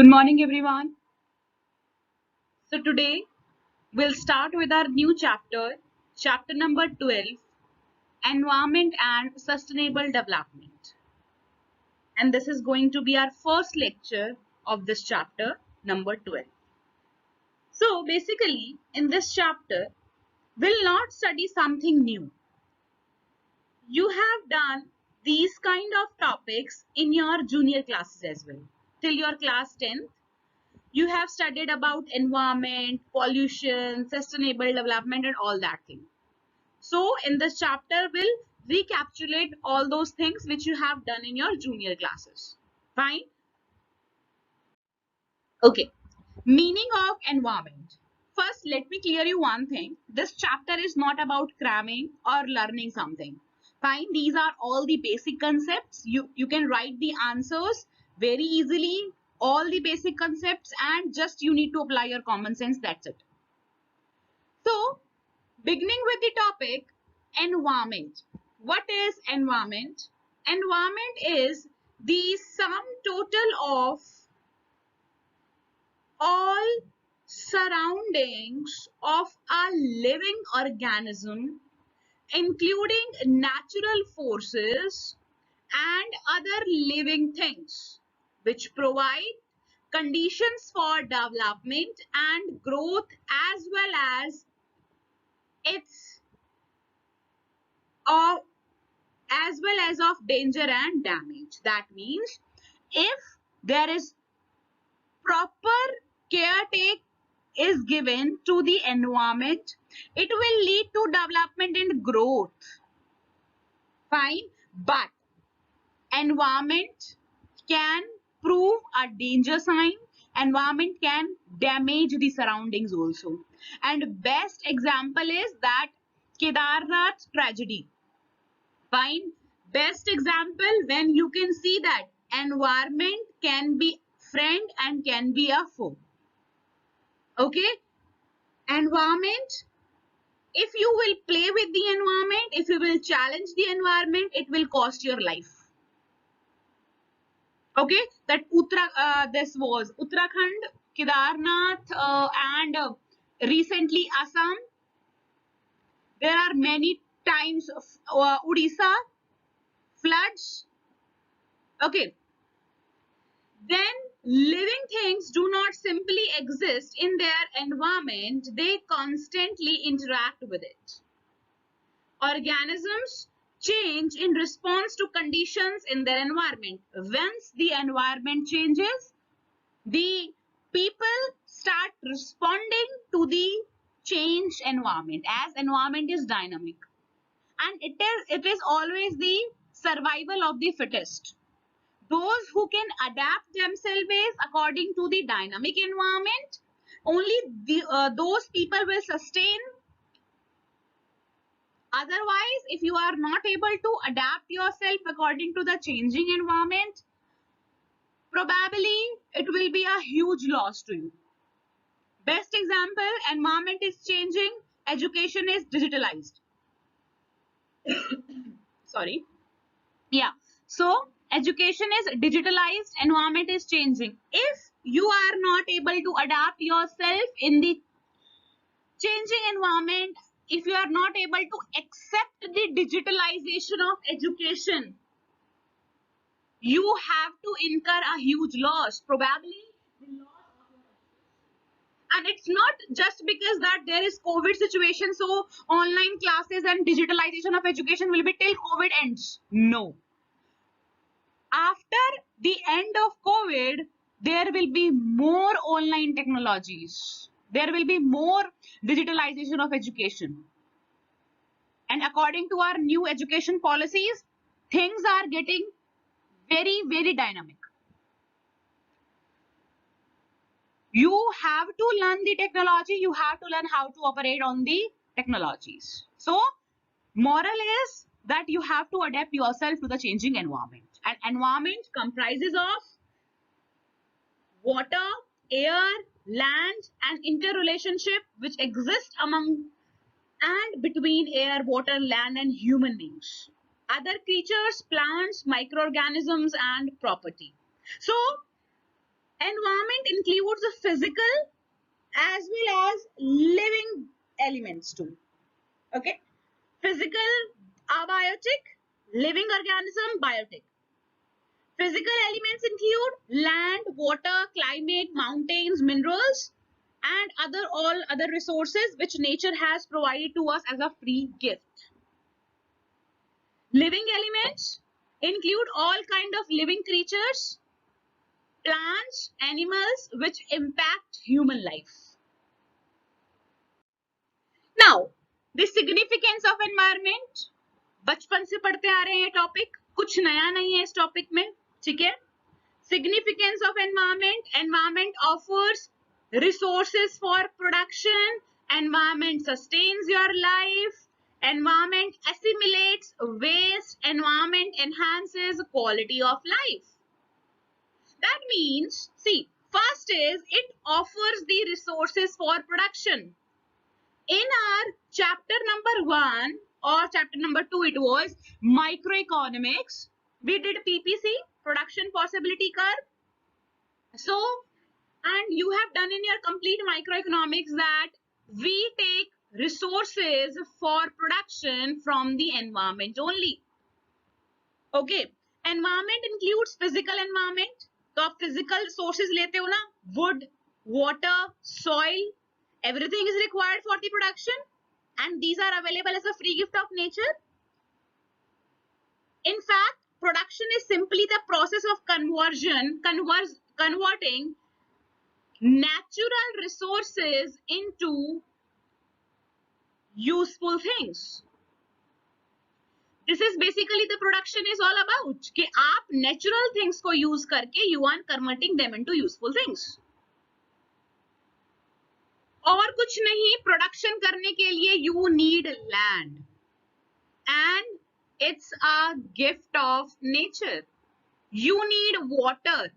Good morning, everyone. So, today we'll start with our new chapter, chapter number 12, Environment and Sustainable Development. And this is going to be our first lecture of this chapter, number 12. So, basically, in this chapter, we'll not study something new. You have done these kind of topics in your junior classes as well, till your class 10th. You have studied about environment, pollution, sustainable development and all that thing. So in this chapter, we'll recapitulate all those things which you have done in your junior classes. Fine. Okay. Meaning of environment. First, let me clear you one thing. This chapter is not about cramming or learning something. Fine. These are all the basic concepts. You can write the answers very easily, all the basic concepts, and just you need to apply your common sense. That's it. So, beginning with the topic, environment. What is environment? Environment is the sum total of all surroundings of a living organism, including natural forces and other living things, which provide conditions for development and growth as well as its of danger and damage. That means if there is proper caretake is given to the environment, it will lead to development and growth. Fine, but environment can prove a danger sign. Environment can damage the surroundings also. And best example is that Kedarnath tragedy. Fine. Best example when you can see that environment can be friend and can be a foe. Okay. Environment, if you will play with the environment, if you will challenge the environment, it will cost your life. Okay. That this was Uttarakhand, Kedarnath, and recently Assam. There are many times Odisha floods. Okay. Then living things do not simply exist in their environment, they constantly interact with it. Organisms change in response to conditions in their environment. Once the environment changes, the people start responding to the changed environment, as environment is dynamic. And it is always the survival of the fittest. Those who can adapt themselves according to the dynamic environment, only those people will sustain. Otherwise, if you are not able to adapt yourself according to the changing environment, probably it will be a huge loss to you. Best example, environment is changing, education is digitalized. Sorry. Yeah. So education is digitalized, environment is changing. If you are not able to adapt yourself in the changing environment, if you are not able to accept the digitalization of education, you have to incur a huge loss, probably the loss of your. And it's not just because that there is COVID situation, so online classes and digitalization of education will be till COVID ends. No. After the end of COVID, there will be more online technologies. There will be more digitalization of education. And according to our new education policies, things are getting very, very dynamic. You have to learn the technology. You have to learn how to operate on the technologies. So, moral is that you have to adapt yourself to the changing environment. And environment comprises of water, air, land, and interrelationship which exist among and between air, water, land, and human beings. Other creatures, plants, microorganisms, and property. So, Environment includes the physical as well as living elements too. Okay, physical, abiotic, living organism, biotic. Physical elements include land, water, climate, mountains, minerals, and all other resources which nature has provided to us as a free gift. Living elements include all kind of living creatures, plants, animals which impact human life. Now, the significance of environment, बचपन से पढ़ते आ रहे हैं ये topic, कुछ नया नहीं है इस टॉपिक में, ठीक है. Significance of environment. Environment offers resources for production. Environment sustains your life. Environment assimilates waste. Environment enhances quality of life. That means, see, first is it offers the resources for production. In our chapter number 1 or chapter number 2, it was microeconomics. We did PPC, production possibility curve. So, and you have done in your complete microeconomics that we take resources for production from the environment only. Okay, environment includes physical environment. तो आप physical sources लेते हो ना, wood, water, soil, everything is required for the production, and these are available as a free gift of nature. In fact, production is simply the process of converting natural resources into useful things. This is basically the production is all about कि आप natural things को use करके you are converting them into useful things. और कुछ नहीं, production करने के लिए you need land and it's a gift of nature. You need water.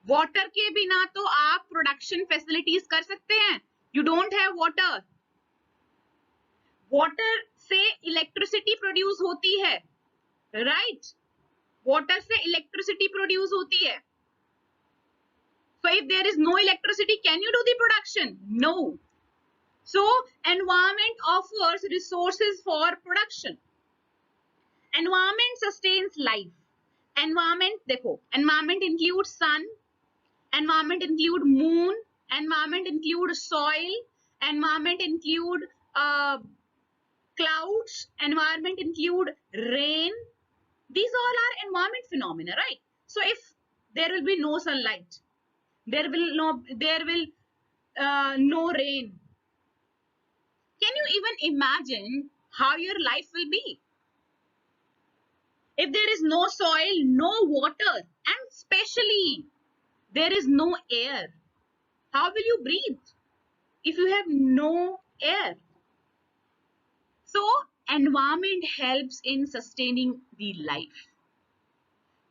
Water के बिना तो आप production facilities कर सकते हैं. You don't have water. Water से इलेक्ट्रिसिटी प्रोड्यूस होती है, राइट? वाटर से इलेक्ट्रिसिटी प्रोड्यूस होती है. So if there is no electricity, can you do the production? No. So environment offers resources for production. Environment sustains life. Environment, देखो, environment includes sun, environment include moon, environment include soil, environment include clouds, environment include rain. These all are environment phenomena, right? So if there will be no sunlight, there will no rain. Can you even imagine how your life will be? If there is no soil, no water, and especially there is no air, how will you breathe if you have no air? So environment helps in sustaining the life.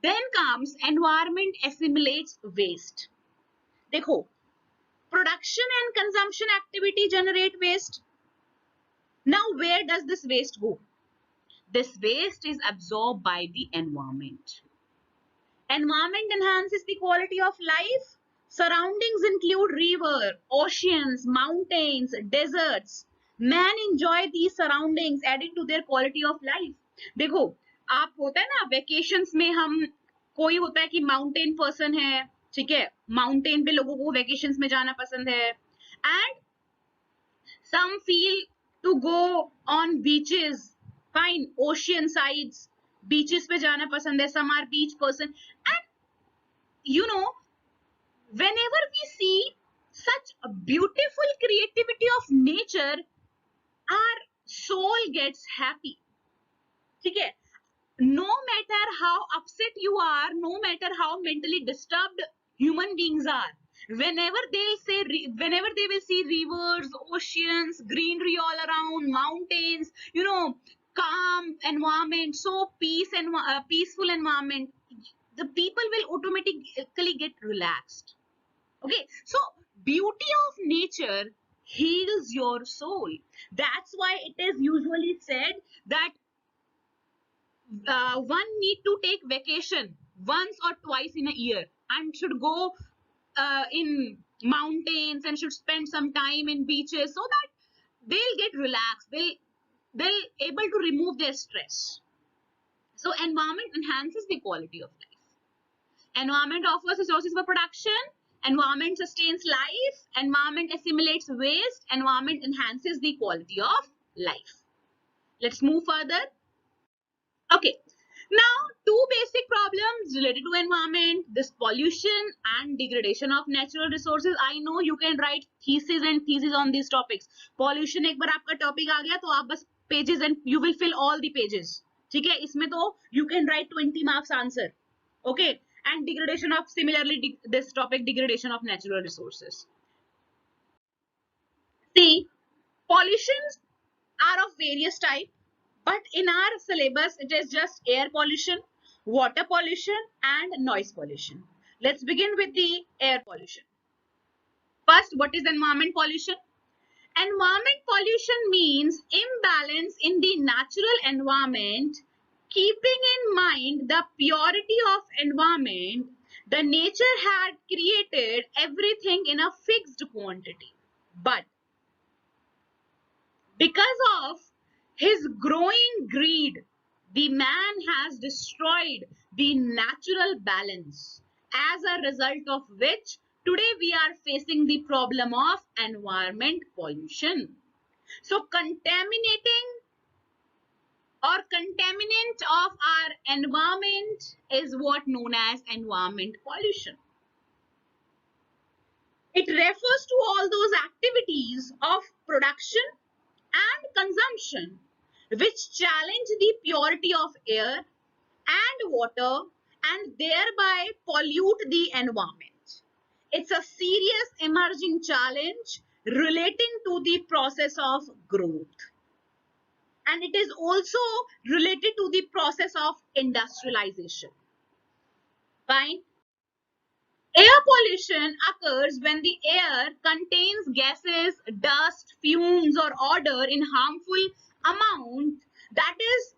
Then comes environment assimilates waste. देखो, production and consumption activity generate waste. Now where does this waste go? This waste is absorbed by the environment. Environment enhances the quality of life. Surroundings include river, oceans, mountains, deserts. Man enjoy these surroundings, adding to their quality of life. देखो, आप होता है ना vacations में, हम कोई होता है कि माउंटेन पर्सन है, ठीक है, माउंटेन पे लोगों को वेकेशंस में जाना पसंद है, and some feel to go on beaches, fine, ocean sides, beaches पे जाना पसंद है, some are beach person, and you know, whenever we see such a beautiful creativity of nature, our soul gets happy. ठीक है? No matter how upset you are, no matter how mentally disturbed human beings are, whenever they will see rivers, oceans, greenery all around, mountains, you know, calm environment, so peaceful environment, the people will automatically get relaxed. Okay, so beauty of nature heals your soul. That's why it is usually said that one need to take vacation once or twice in a year and should go in mountains and should spend some time in beaches so that they'll get relaxed. They'll able to remove their stress. So environment enhances the quality of life. Environment offers resources for production. Environment sustains life. Environment assimilates waste. Environment enhances the quality of life. Let's move further. Okay. Now, two basic problems related to environment, this pollution and degradation of natural resources. I know you can write thesis on these topics. Pollution एक बार आपका topic आ गया तो आप बस pages and you will fill all the pages. ठीक है, इसमें तो you can write 20 marks answer. Okay, and degradation of similarly this topic, degradation of natural resources. See, pollutions are of various types. But in our syllabus, it is just air pollution, water pollution, and noise pollution. Let's begin with the air pollution. First, what is environment pollution? Environment pollution means imbalance in the natural environment, keeping in mind the purity of environment. The nature had created everything in a fixed quantity. But because of his growing greed, the man has destroyed the natural balance, as a result of which today we are facing the problem of environment pollution. So contaminating or contaminant of our environment is what known as environment pollution. It refers to all those activities of production and consumption which challenge the purity of air and water and thereby pollute the environment. It's a serious emerging challenge relating to the process of growth. And it is also related to the process of industrialization. Fine. Air pollution occurs when the air contains gases, dust, fumes, or odor in harmful amount, that is,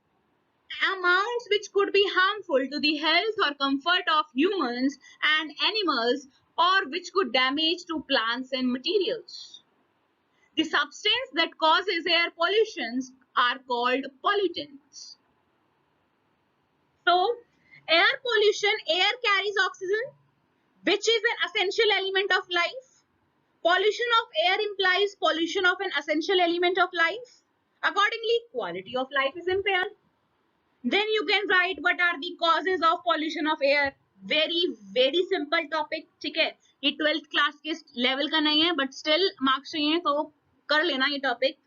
amounts which could be harmful to the health or comfort of humans and animals, or which could damage to plants and materials. The substance that causes air pollutions are called pollutants. So, air pollution, air carries oxygen, which is an essential element of life. Pollution of air implies pollution of an essential element of life. Accordingly, quality of life is impaired. Then you can write what are the causes of pollution of air. Very simple topic. ठीक है, ये 12th class के level का नहीं है, but still marks चाहिए तो कर लेना ये topic.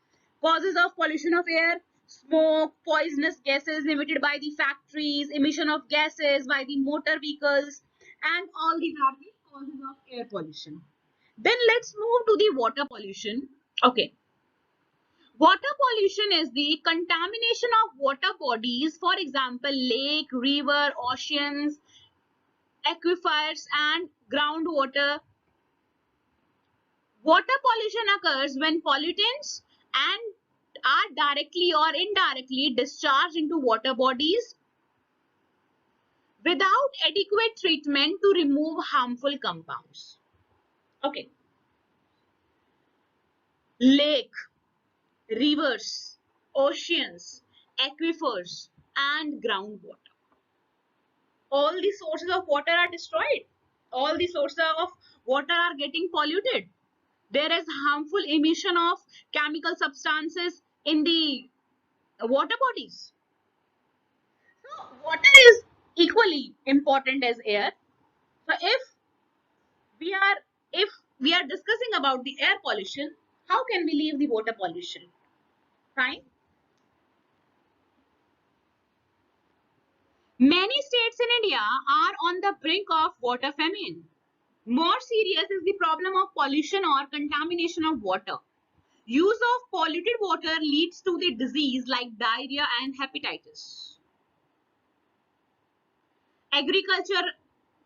Causes of pollution of air: smoke, poisonous gases emitted by the factories, emission of gases by the motor vehicles, and all these are the causes of air pollution. Then let's move to the water pollution. Okay. Water pollution is the contamination of water bodies, for example, lake, river, oceans, aquifers, and groundwater. Water pollution occurs when pollutants and are directly or indirectly discharged into water bodies without adequate treatment to remove harmful compounds. Okay. Lake, rivers, oceans, aquifers, and groundwater. All the sources of water are destroyed. All the sources of water are getting polluted. There is harmful emission of chemical substances in the water bodies. So water is equally important as air. So if we are discussing about the air pollution, how can we leave the water pollution? Fine. Many states in India are on the brink of water famine. More serious is the problem of pollution or contamination of water. Use of polluted water leads to the disease like diarrhea and hepatitis. Agriculture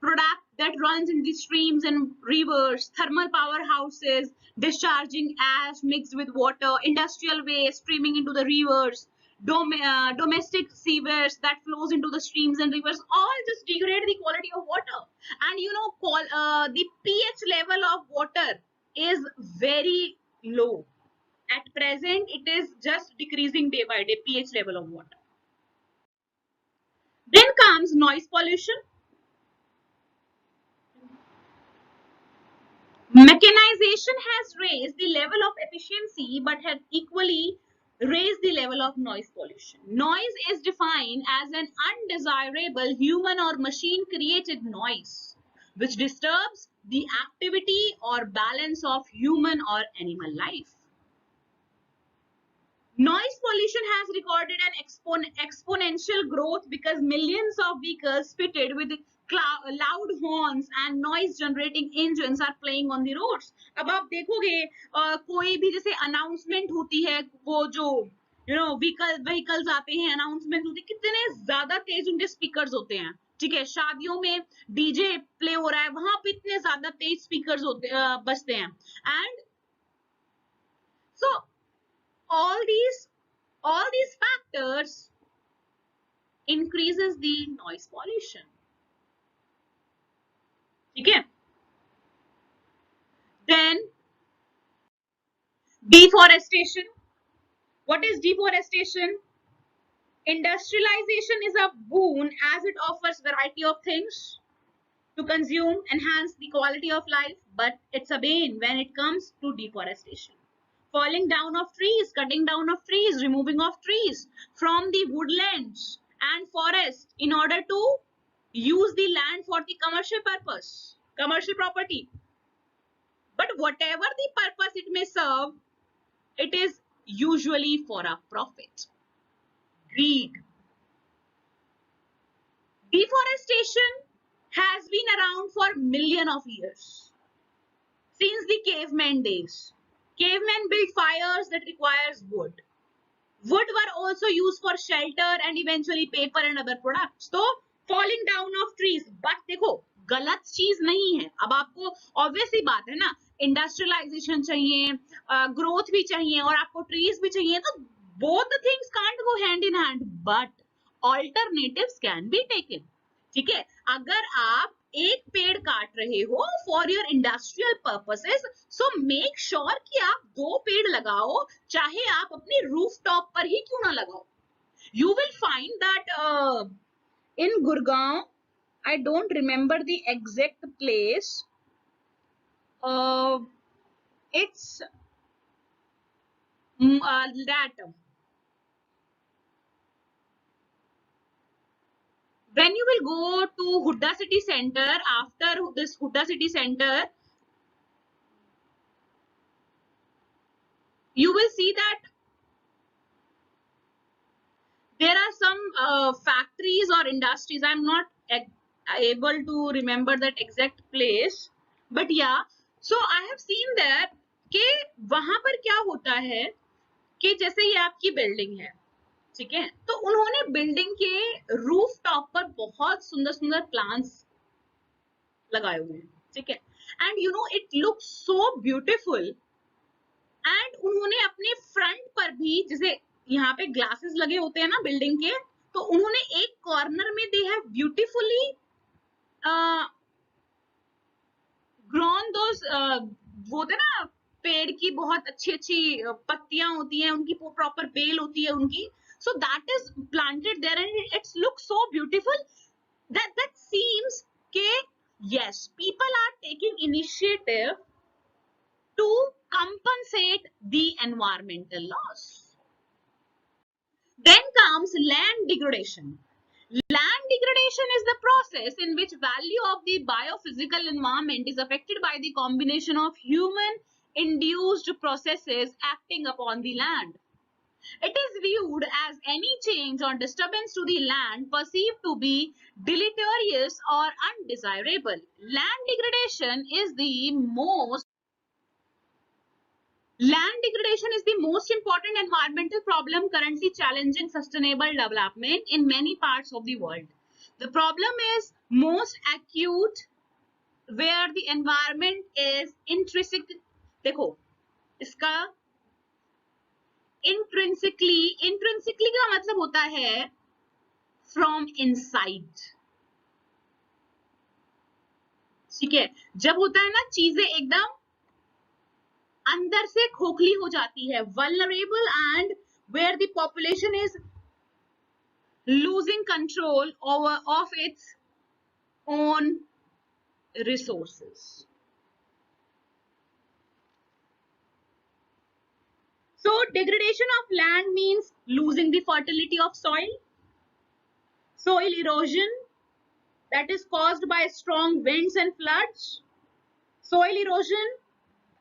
product that runs in the streams and rivers, thermal powerhouses discharging ash mixed with water, industrial waste streaming into the rivers, domestic sewers that flows into the streams and rivers all just degrade the quality of water. And the pH level of water is very low. At present, it is just decreasing day by day, pH level of water. Then comes noise pollution. Mechanization has raised the level of efficiency but has equally raised the level of noise pollution. Noise is defined as an undesirable human or machine created noise which disturbs the activity or balance of human or animal life. Noise pollution has recorded an exponential growth because millions of vehicles fitted with loud horns and noise generating engines are playing on the roads. अब आप देखोगे कोई भी जैसे announcement होती है, वो जो व्हीकल्स आते हैं, अनाउंसमेंट होती है, कितने ज्यादा तेज उनके स्पीकर्स होते हैं. ठीक है, शादियों में डीजे प्ले हो रहा है, वहां पे इतने ज्यादा तेज स्पीकर्स होते बजते हैं. And so all these factors increases the noise pollution. Okay. Then deforestation. What is deforestation? Industrialization is a boon as it offers variety of things to consume, enhance the quality of life, but it's a bane when it comes to deforestation. Falling down of trees, cutting down of trees, removing of trees from the woodlands and forests in order to use the land for the commercial purpose, commercial property. But whatever the purpose it may serve, it is usually for a profit. Greed. Deforestation has been around for millions of years. Since the caveman days. Cavemen built fires that requires wood. Wood were also used for shelter and eventually paper and other products. So falling down of trees. But देखो गलत चीज नहीं है. अब आपको obvious ही बात है ना, इंडस्ट्रियलाइजेशन चाहिए, ग्रोथ भी चाहिए और आपको ट्रीज भी चाहिए, तो both the things can't go hand in hand, but alternatives can be taken. ठीक है, अगर आप एक पेड़ काट रहे हो for your industrial purposes, so make sure कि आप 2 पेड़ लगाओ, चाहे आप अपने रूफ टॉप पर ही क्यों ना लगाओ. You will find that in Gurgaon, I don't remember the exact place, it's that when you will go to Hudda City Center, after this Hudda City Center, you will see that there are some factories or industries. I'm not able to remember that exact place, but yeah, so I have seen that कि वहां पर क्या होता है कि जैसे ये आपकी बिल्डिंग है, ठीक है, तो उन्होंने बिल्डिंग के रूफ टॉप पर बहुत सुंदर सुंदर प्लांट्स लगाए हुए हैं, ठीक है, and you know it looks so beautiful. And उन्होंने अपने फ्रंट पर भी, जैसे यहाँ पे ग्लासेस लगे होते हैं ना बिल्डिंग के, तो उन्होंने एक कॉर्नर में दे हैव ब्यूटीफुली ग्रोन दोस, वो होते ना पेड़ की बहुत अच्छी अच्छी पत्तियां होती हैं, उनकी प्रॉपर बेल होती है उनकी, so that is planted there and it looks so beautiful that seems ke yes, people are taking initiative to compensate the environmental loss. Then comes land degradation. Land degradation is the process in which value of the biophysical environment is affected by the combination of human induced processes acting upon the land. It is viewed as any change or disturbance to the land perceived to be deleterious or undesirable. Land degradation is the most important environmental problem currently challenging sustainable development in many parts of the world. The problem is most acute where the environment is intrinsic. देखो इसका intrinsically का मतलब होता है from inside, ठीक है। जब होता है ना चीजें एकदम अंदर से खोखली हो जाती है, vulnerable and where the population is losing control of its own resources. So degradation of land means losing the fertility of soil, soil erosion that is caused by strong winds and floods. Soil erosion,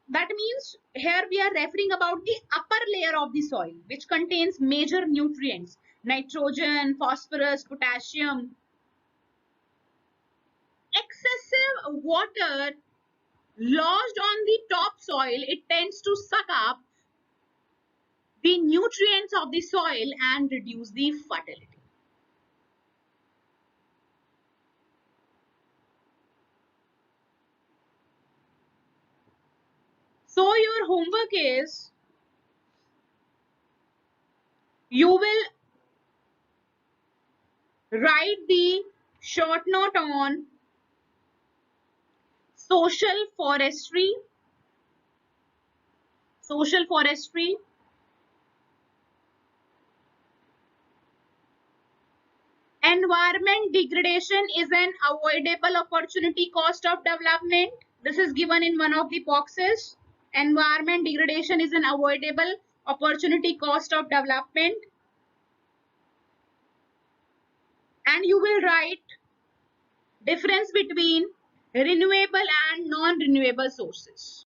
that means here we are referring about the upper layer of the soil which contains major nutrients, nitrogen, phosphorus, potassium. Excessive water lodged on the topsoil, it tends to suck up the nutrients of the soil and reduce the fertility. So your homework is, you will write the short note on social forestry, environment degradation is an avoidable opportunity cost of development. This is given in one of the boxes. Environment degradation is an avoidable opportunity cost of development. And you will write difference between renewable and non-renewable sources.